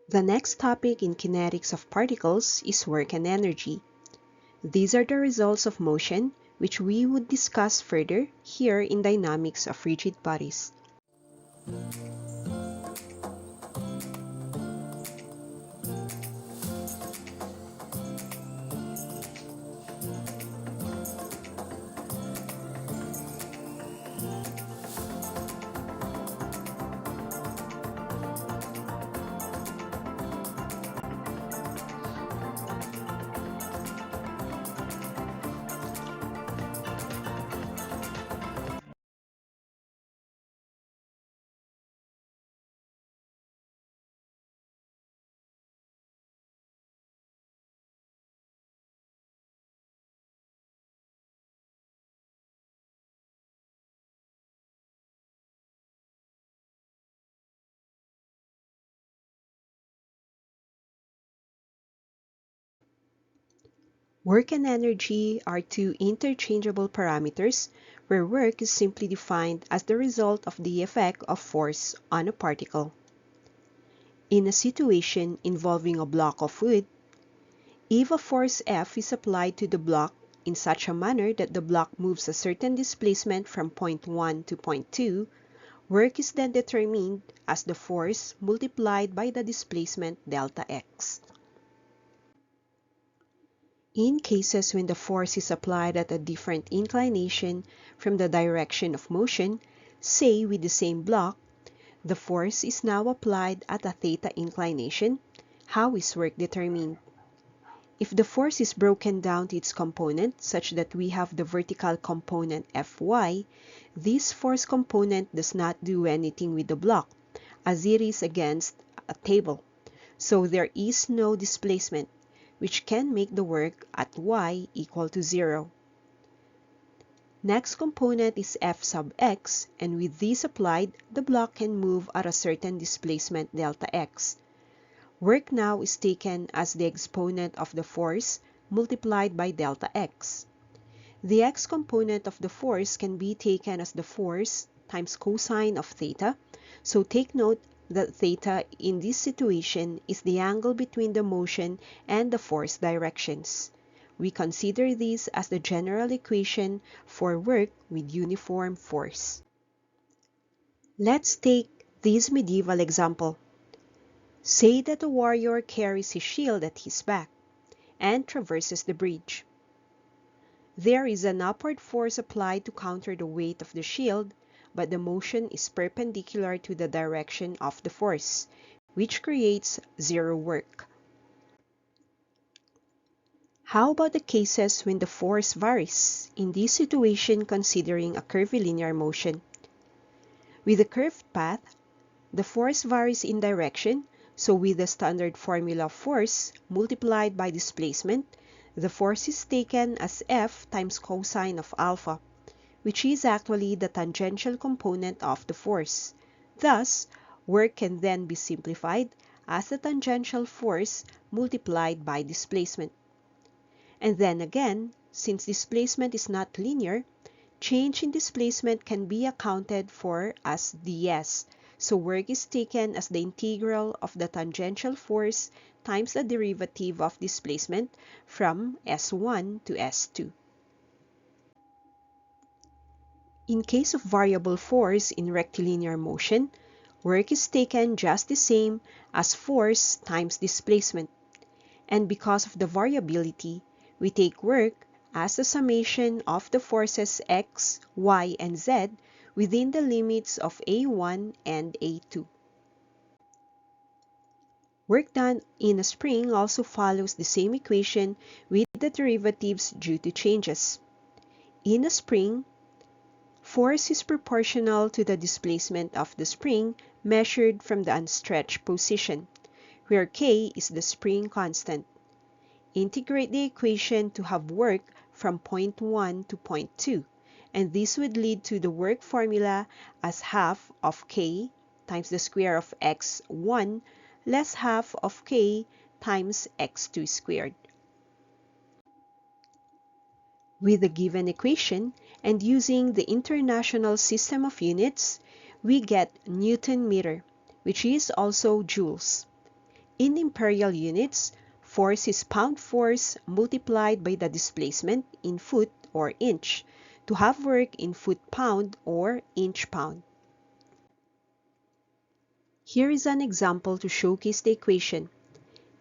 The next topic in kinetics of particles is work and energy. These are the results of motion, which we would discuss further here in dynamics of rigid bodies. Work and energy are two interchangeable parameters where work is simply defined as the result of the effect of force on a particle. In a situation involving a block of wood, if a force F is applied to the block in such a manner that the block moves a certain displacement from point 1 to point 2, work is then determined as the force multiplied by the displacement delta x. In cases when the force is applied at a different inclination from the direction of motion, say with the same block, the force is now applied at a theta inclination. How is work determined? If the force is broken down to its component such that we have the vertical component Fy, this force component does not do anything with the block, as it is against a table. So there is no displacement, which can make the work at y equal to 0. Next component is F sub x, and with this applied, the block can move at a certain displacement delta x. Work now is taken as the exponent of the force multiplied by delta x. The x component of the force can be taken as the force times cosine of theta, so take note that theta in this situation is the angle between the motion and the force directions. We consider this as the general equation for work with uniform force. Let's take this medieval example. Say that a warrior carries his shield at his back and traverses the bridge. There is an upward force applied to counter the weight of the shield, but the motion is perpendicular to the direction of the force, which creates zero work. How about the cases when the force varies? In this situation, considering a curvilinear motion. With a curved path, the force varies in direction, so with the standard formula of force multiplied by displacement, the force is taken as F times cosine of alpha, which is actually the tangential component of the force. Thus, work can then be simplified as the tangential force multiplied by displacement. And then again, since displacement is not linear, change in displacement can be accounted for as ds. So work is taken as the integral of the tangential force times the derivative of displacement from S1 to S2. In case of variable force in rectilinear motion, work is taken just the same as force times displacement. And because of the variability, we take work as the summation of the forces x, y, and z within the limits of A1 and A2. Work done in a spring also follows the same equation with the derivatives due to changes. In a spring, force is proportional to the displacement of the spring measured from the unstretched position, where k is the spring constant. Integrate the equation to have work from point 1 to point 2, and this would lead to the work formula as half of k times the square of x1 less half of k times x2 squared. With the given equation and using the International System of Units, we get Newton meter, which is also joules. In imperial units, force is pound force multiplied by the displacement in foot or inch to have work in foot-pound or inch-pound. Here is an example to showcase the equation.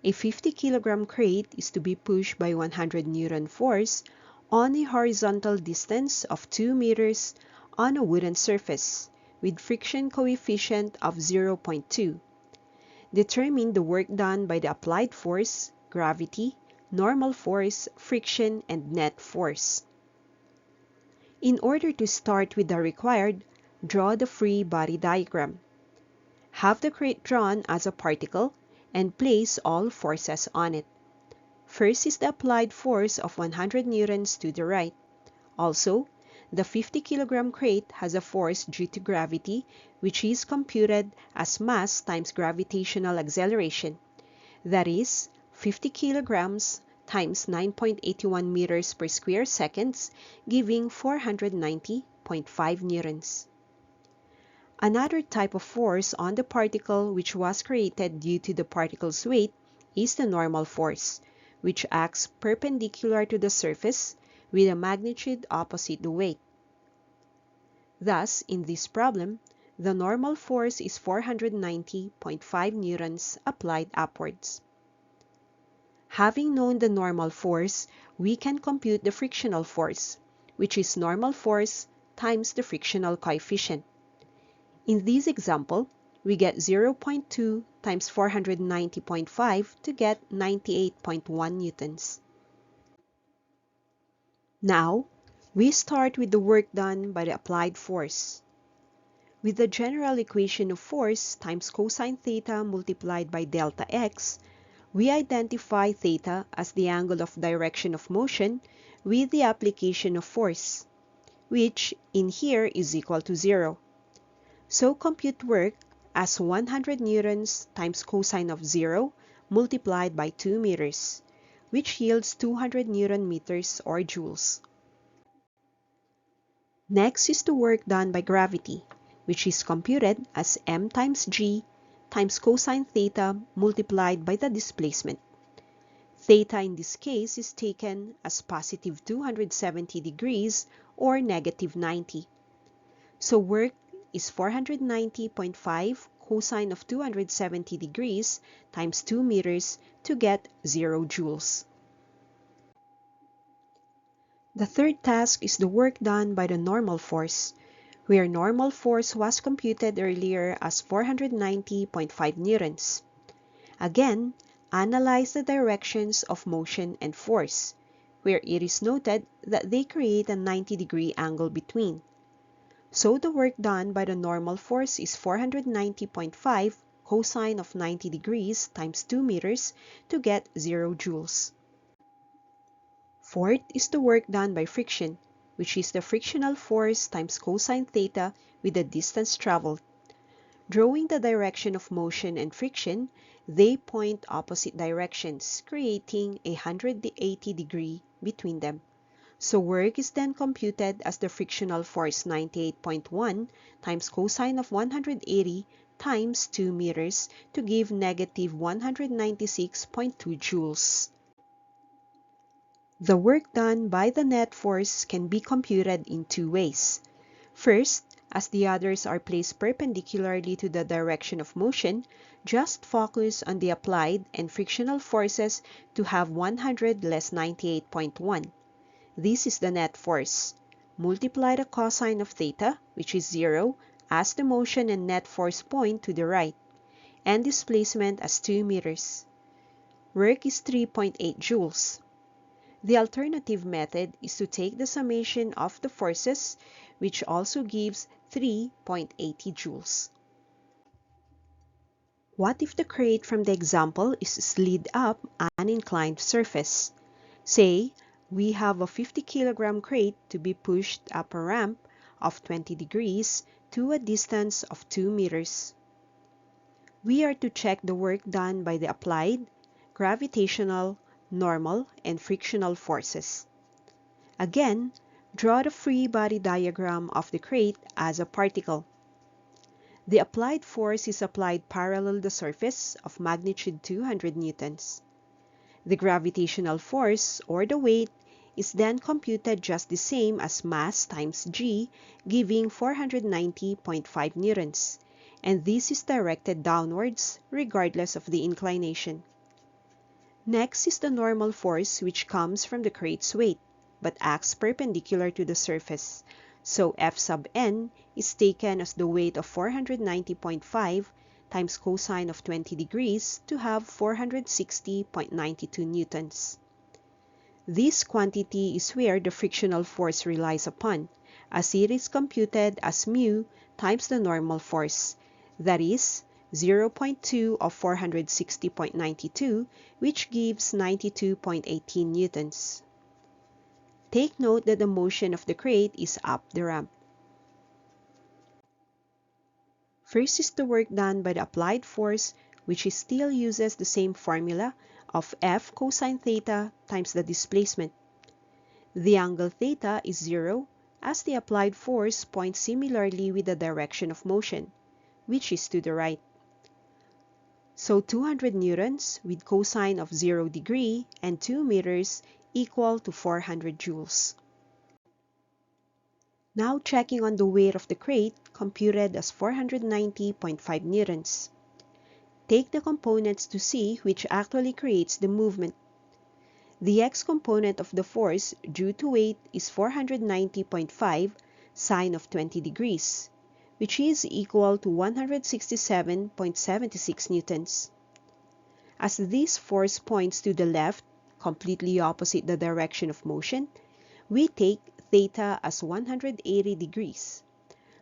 A 50-kilogram crate is to be pushed by 100 Newton force on a horizontal distance of 2 meters on a wooden surface with friction coefficient of 0.2. Determine the work done by the applied force, gravity, normal force, friction, and net force. In order to start with the required, draw the free body diagram. Have the crate drawn as a particle and place all forces on it. First is the applied force of 100 newtons to the right. Also, the 50-kilogram crate has a force due to gravity, which is computed as mass times gravitational acceleration. That is, 50 kilograms times 9.81 meters per square seconds, giving 490.5 newtons. Another type of force on the particle which was created due to the particle's weight is the normal force, which acts perpendicular to the surface with a magnitude opposite the weight. Thus, in this problem, the normal force is 490.5 newtons applied upwards. Having known the normal force, we can compute the frictional force, which is normal force times the frictional coefficient. In this example, we get 0.2 times 490.5 to get 98.1 newtons. Now, we start with the work done by the applied force. With the general equation of force times cosine theta multiplied by delta x, we identify theta as the angle of direction of motion with the application of force, which in here is equal to 0. So compute work as 100 newtons times cosine of 0 multiplied by 2 meters, which yields 200 newton meters or joules. Next is the work done by gravity, which is computed as m times g times cosine theta multiplied by the displacement. Theta in this case is taken as positive 270 degrees or negative 90. So work is 490.5 cosine of 270 degrees times 2 meters to get 0 joules. The third task is the work done by the normal force, where normal force was computed earlier as 490.5 newtons. Again, analyze the directions of motion and force, where it is noted that they create a 90-degree angle between. So the work done by the normal force is 490.5 cosine of 90 degrees times 2 meters to get 0 joules. Fourth is the work done by friction, which is the frictional force times cosine theta with the distance traveled. Drawing the direction of motion and friction, they point opposite directions, creating a 180 degree between them. So work is then computed as the frictional force 98.1 times cosine of 180 times 2 meters to give negative 196.2 joules. The work done by the net force can be computed in two ways. First, as the others are placed perpendicularly to the direction of motion, just focus on the applied and frictional forces to have 100 less 98.1. This is the net force. Multiply the cosine of theta, which is 0, as the motion and net force point to the right, and displacement as 2 meters. Work is 3.8 joules. The alternative method is to take the summation of the forces, which also gives 3.80 joules. What if the crate from the example is slid up an inclined surface? Say, we have a 50-kilogram crate to be pushed up a ramp of 20 degrees to a distance of 2 meters. We are to check the work done by the applied, gravitational, normal, and frictional forces. Again, draw the free body diagram of the crate as a particle. The applied force is applied parallel the surface of magnitude 200 newtons. The gravitational force, or the weight, is then computed just the same as mass times g, giving 490.5 newtons, and this is directed downwards regardless of the inclination. Next is the normal force, which comes from the crate's weight, but acts perpendicular to the surface. So F sub n is taken as the weight of 490.5 times cosine of 20 degrees to have 460.92 newtons. This quantity is where the frictional force relies upon, as it is computed as mu times the normal force, that is, 0.2 of 460.92, which gives 92.18 newtons. Take note that the motion of the crate is up the ramp. First is the work done by the applied force, which still uses the same formula of F cosine theta times the displacement. The angle theta is 0, as the applied force points similarly with the direction of motion, which is to the right. So 200 newtons with cosine of 0 degree and 2 meters equal to 400 joules. Now checking on the weight of the crate, computed as 490.5 newtons. Take the components to see which actually creates the movement. The x component of the force due to weight is 490.5 sine of 20 degrees, which is equal to 167.76 newtons. As this force points to the left, completely opposite the direction of motion, we take theta as 180 degrees.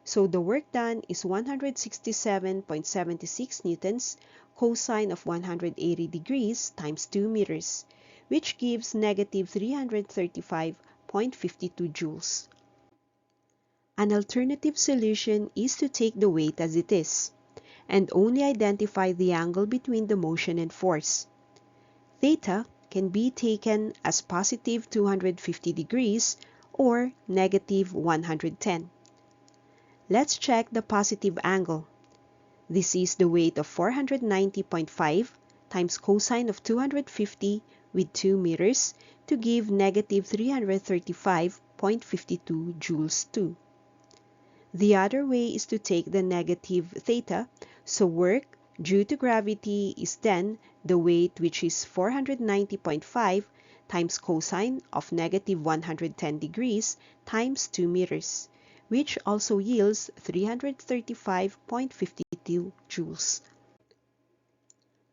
So the work done is 167.76 newtons cosine of 180 degrees times 2 meters, which gives negative 335.52 joules. An alternative solution is to take the weight as it is, and only identify the angle between the motion and force. Theta can be taken as positive 250 degrees or negative 110. Let's check the positive angle. This is the weight of 490.5 times cosine of 250 with 2 meters to give negative 335.52 joules too. The other way is to take the negative theta, so work due to gravity is then the weight, which is 490.5 times cosine of negative 110 degrees times 2 meters, which also yields 335.52 joules.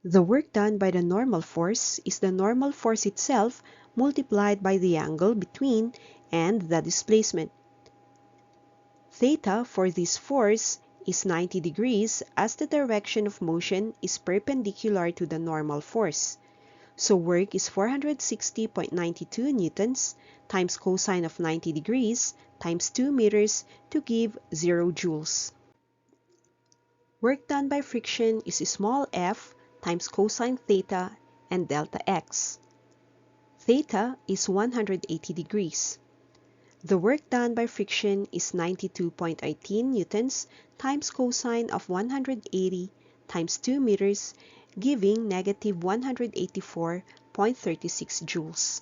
The work done by the normal force is the normal force itself multiplied by the angle between and the displacement. Theta for this force is 90 degrees, as the direction of motion is perpendicular to the normal force. So work is 460.92 newtons times cosine of 90 degrees times 2 meters to give 0 joules. Work done by friction is small f times cosine theta and delta x. Theta is 180 degrees. The work done by friction is 92.18 newtons times cosine of 180 times 2 meters, giving negative 184.36 joules.